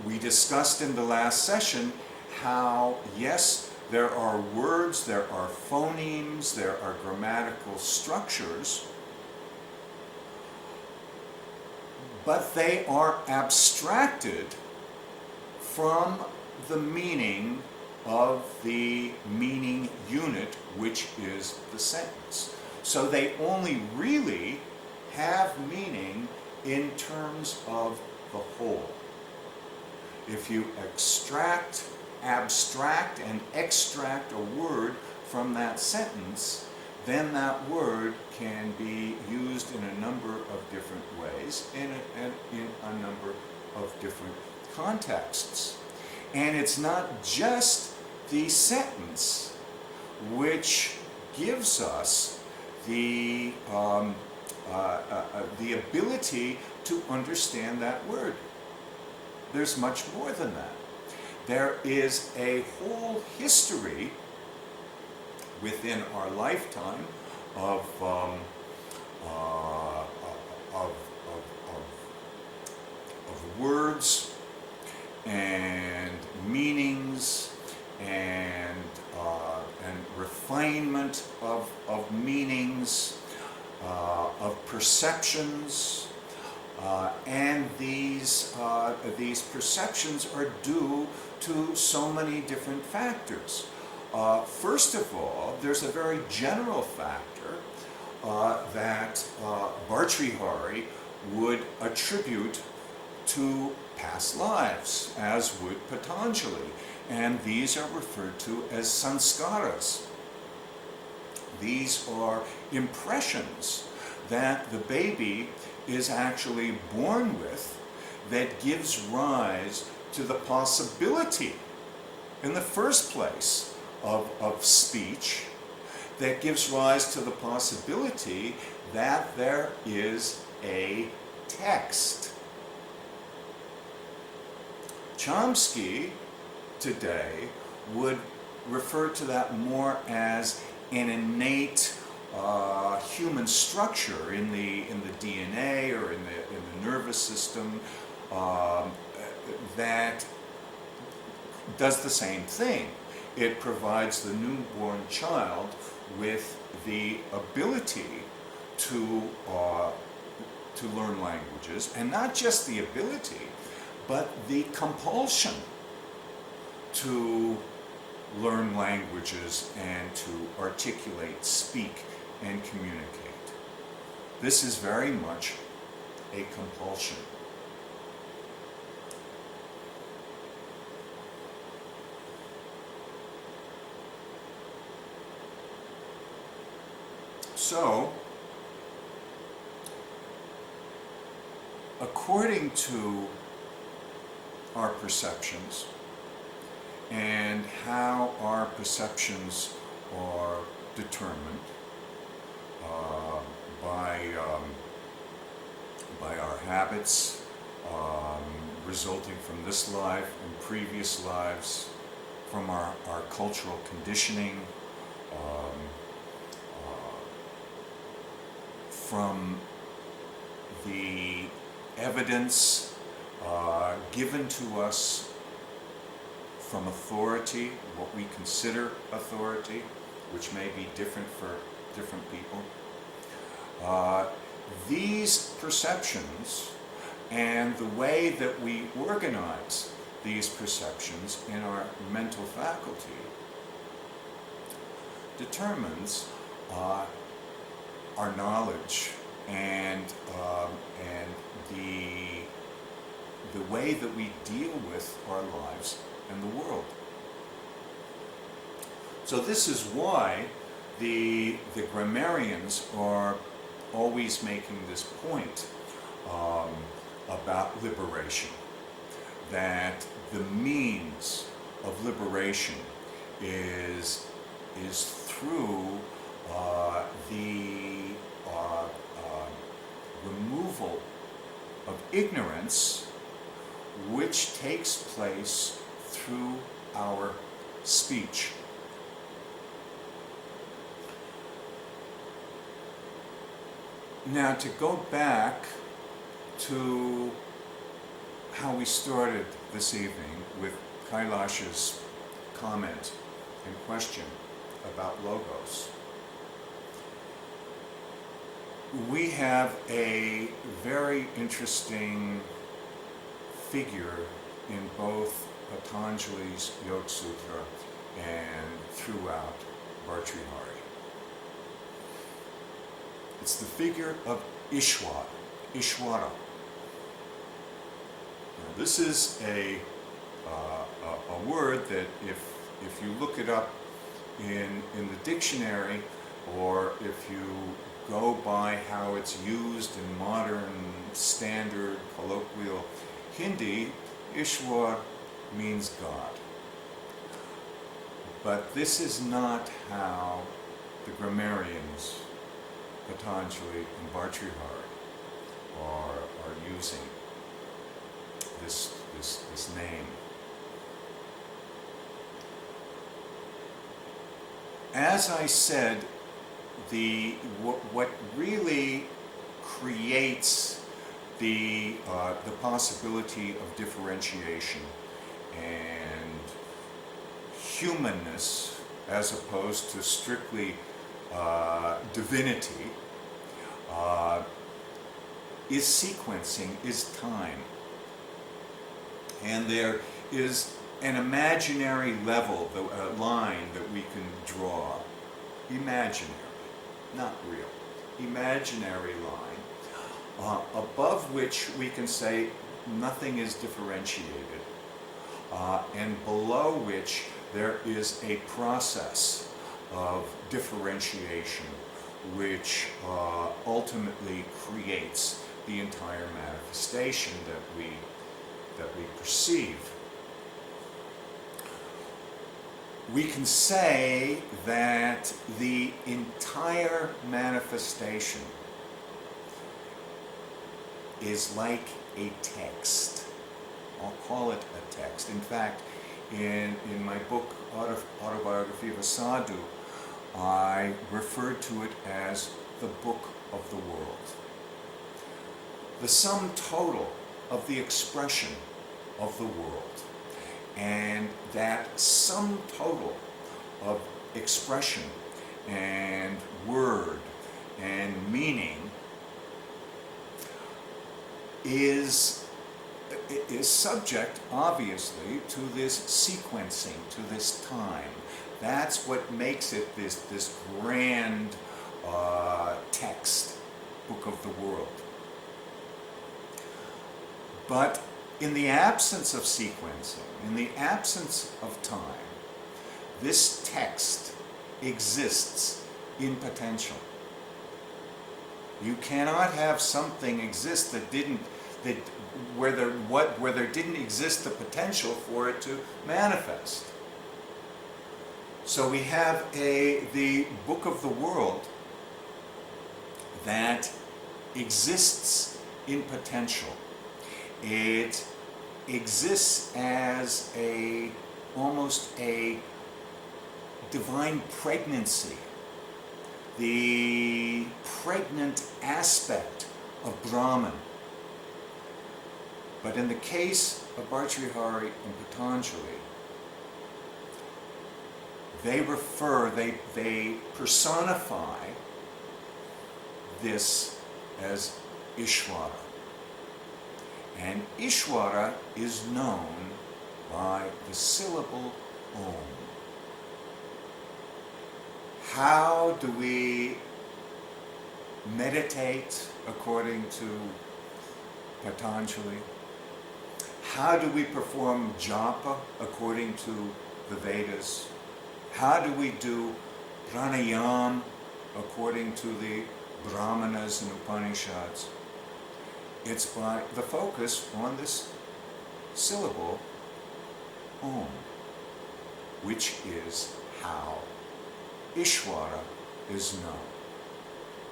We discussed in the last session how, yes, there are words, there are phonemes, there are grammatical structures, but they are abstracted from the meaning of the meaning unit, which is the sentence. So they only really have meaning in terms of the whole. If you abstract, and extract a word from that sentence, then that word can be used in a number of different ways and in a number of different contexts. And it's not just the sentence which gives us the ability to understand that word. There's much more than that. There is a whole history within our lifetime of words and meanings and refinement of meanings, of perceptions, and these perceptions are due to so many different factors. First of all, there's a very general factor that Bhartrihari would attribute to past lives, as would Patanjali, and these are referred to as sanskaras. These are impressions that the baby is actually born with that gives rise to the possibility, in the first place, of speech, that gives rise to the possibility that there is a text. Chomsky today would refer to that more as an innate human structure in the DNA or in the nervous system that does the same thing. It provides the newborn child with the ability to learn languages, and not just the ability, but the compulsion to learn languages and to articulate, speak, and communicate. This is very much a compulsion. So, according to our perceptions and how our perceptions are determined by our habits resulting from this life and previous lives, from our cultural conditioning, from the evidence given to us from authority, what we consider authority, which may be different for different people. These perceptions and the way that we organize these perceptions in our mental faculty determines our knowledge and the way that we deal with our lives and the world. So this is why the grammarians are always making this point about liberation, that the means of liberation is through the removal of ignorance, which takes place through our speech. Now, to go back to how we started this evening with Kailash's comment and question about logos. We have a very interesting figure in both Patanjali's Yoga Sutra and throughout Bhartrihari. It's the figure of Ishvara. Now, this is a word that if you look it up in the dictionary, or if you go by how it's used in modern standard colloquial Hindi, Ishwar means God. But this is not how the grammarians, Patanjali and Bhartrihari, are using this name. As I said, what really creates the possibility of differentiation and humanness, as opposed to strictly divinity, is sequencing, is time. And there is an imaginary level, a line that we can draw, imaginary, not real, imaginary line, above which we can say nothing is differentiated, and below which there is a process of differentiation which ultimately creates the entire manifestation that we perceive. We can say that the entire manifestation is like a text. I'll call it a text. In fact, in my book, Autobiography of a Sadhu, I referred to it as the book of the world. The sum total of the expression of the world. And that sum total of expression and word and meaning is subject, obviously, to this sequencing, to this time. That's what makes it this grand text, book of the world. But in the absence of sequencing, in the absence of time, this text exists in potential. You cannot have something exist where there didn't exist the potential for it to manifest. So we have the book of the world that exists in potential. It exists as almost a divine pregnancy, the pregnant aspect of Brahman. But in the case of Bhartrihari and Patanjali, they personify this as Ishvara. And Ishvara is known by the syllable Om. How do we meditate according to Patanjali? How do we perform japa according to the Vedas? How do we do pranayam according to the Brahmanas and Upanishads? It's by the focus on this syllable, Om, which is how Ishvara is known.